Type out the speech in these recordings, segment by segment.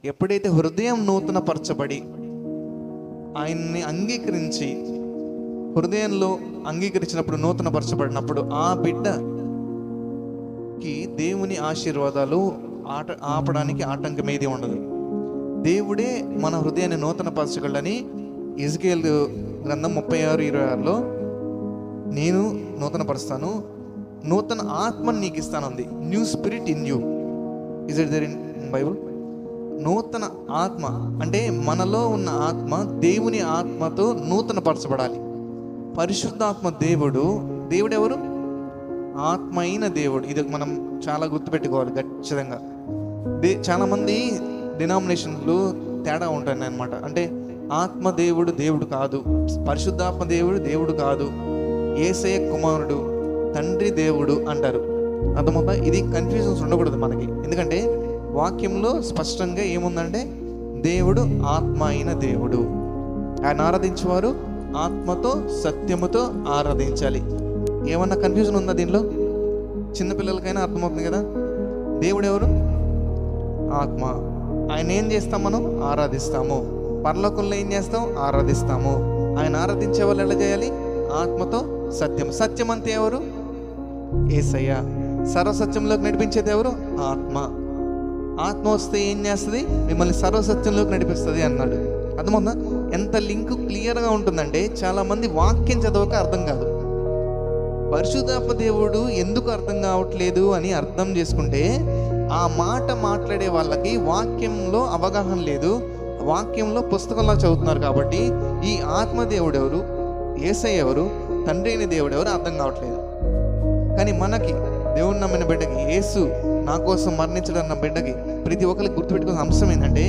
ఎప్పుడైతే హృదయం నూతన పరచబడి ఆయన్ని అంగీకరించి హృదయంలో అంగీకరించినప్పుడు, నూతన పరచబడినప్పుడు ఆ బిడ్డకి దేవుని ఆశీర్వాదాలు ఆపడానికి ఆటంకం ఏది ఉండదు. దేవుడే మన హృదయాన్ని నూతన పరచగలని యెజ్కేలు గ్రంథం 36:26లో నేను నూతన పరుస్తాను, నూతన ఆత్మని నీకు ఇస్తానుంది. New spirit in you. Is it there in Bible? నూతన ఆత్మ అంటే మనలో ఉన్న ఆత్మ దేవుని ఆత్మతో నూతన పరచబడాలి. పరిశుద్ధాత్మ దేవుడు ఎవరు? ఆత్మ అయిన దేవుడు. ఇది మనం చాలా గుర్తుపెట్టుకోవాలి ఖచ్చితంగా. చాలామంది డినామినేషన్లు తేడా ఉంటాయి అన్నమాట. అంటే ఆత్మ దేవుడు దేవుడు కాదు, పరిశుద్ధాత్మ దేవుడు కాదు, యేసయ్య కుమారుడు, తండ్రి దేవుడు అంటారు. అర్థమవుతా? ఇది కన్ఫ్యూజన్స్ ఉండకూడదు మనకి. ఎందుకంటే వాక్యంలో స్పష్టంగా ఏముందంటే దేవుడు ఆత్మ అయిన దేవుడు. ఆయన ఆరాధించేవారు ఆత్మతో సత్యముతో ఆరాధించాలి. ఏమన్నా కన్ఫ్యూజన్ ఉందా దీనిలో? చిన్నపిల్లలకైనా అర్థమవుతుంది కదా. దేవుడు ఎవరు? ఆత్మ. ఆయన ఏం చేస్తాం? మనం ఆరాధిస్తాము. పరలోకంలో ఏం చేస్తాం? ఆరాధిస్తాము. ఆయన ఆరాధించే వాళ్ళు ఎలా చేయాలి? ఆత్మతో సత్యం. సత్యం అంతే ఎవరు? యేసయ్య. సర్వసత్యంలోకి నడిపించేది ఎవరు? ఆత్మ. ఆత్మ వస్తే ఏం చేస్తుంది? మిమ్మల్ని సర్వసత్యంలోకి నడిపిస్తుంది అన్నాడు. అర్థమవుతుందా? ఎంత లింక్ క్లియర్గా ఉంటుందంటే చాలామంది వాక్యం చదవక అర్థం కాదు. పరిశుద్ధాత్మ దేవుడు ఎందుకు అర్థం కావట్లేదు అని అర్థం చేసుకుంటే, ఆ మాట మాట్లాడే వాళ్ళకి వాక్యంలో అవగాహన లేదు, వాక్యంలో పుస్తకంలో చదువుతున్నారు. కాబట్టి ఈ ఆత్మదేవుడు ఎవరు, యేసయ్య ఎవరు, తండ్రి అయిన దేవుడు ఎవరు అర్థం కావట్లేదు. కానీ మనకి దేవుడు నమ్మిన బిడ్డకి, యేసు నా కోసం మరణించడన్న బిడ్డకి ప్రతి ఒక్కరికి గుర్తుపెట్టుకునే అంశం ఏంటంటే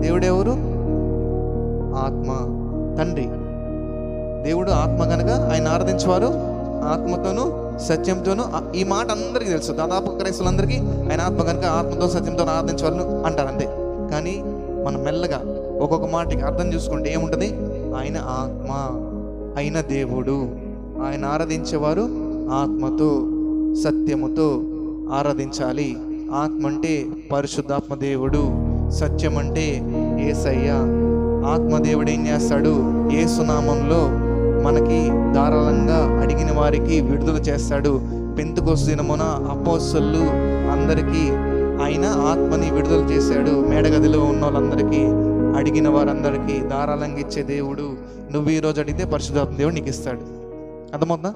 దేవుడెవరు? ఆత్మ. తండ్రి దేవుడు ఆత్మ కనుక ఆయన ఆరాధించేవారు ఆత్మతోనూ సత్యంతోనూ. ఈ మాట అందరికీ తెలుసు, దాదాపు క్రైస్తవులందరికీ ఆయన ఆత్మ కనుక ఆత్మతో సత్యంతో ఆరాధించేవారు అంటారు అంతే. కానీ మనం మెల్లగా ఒక్కొక్క మాటకి అర్థం చూసుకుంటే ఏముంటుంది? ఆయన ఆత్మ అయిన దేవుడు. ఆయన ఆరాధించేవారు ఆత్మతో సత్యముతో ఆరాధించాలి. ఆత్మ అంటే పరిశుద్ధాత్మ దేవుడు, సత్యం అంటే యేసయ్య. ఆత్మదేవుడు ఏం చేస్తాడు? యేసునామంలో మనకి ధారాళంగా అడిగిన వారికి విడుదల చేస్తాడు. పెంతెకొస్తు దినమున అపోస్తలులు అందరికీ ఆయన ఆత్మని విడుదల చేశాడు. మేడగదిలో ఉన్న వాళ్ళందరికీ, అడిగిన వారందరికీ ధారాళంగా ఇచ్చే దేవుడు. నువ్వు ఈరోజు అడిగితే పరిశుద్ధాత్మ దేవుడు నీకు ఇస్తాడు. అర్థమవుతుందా?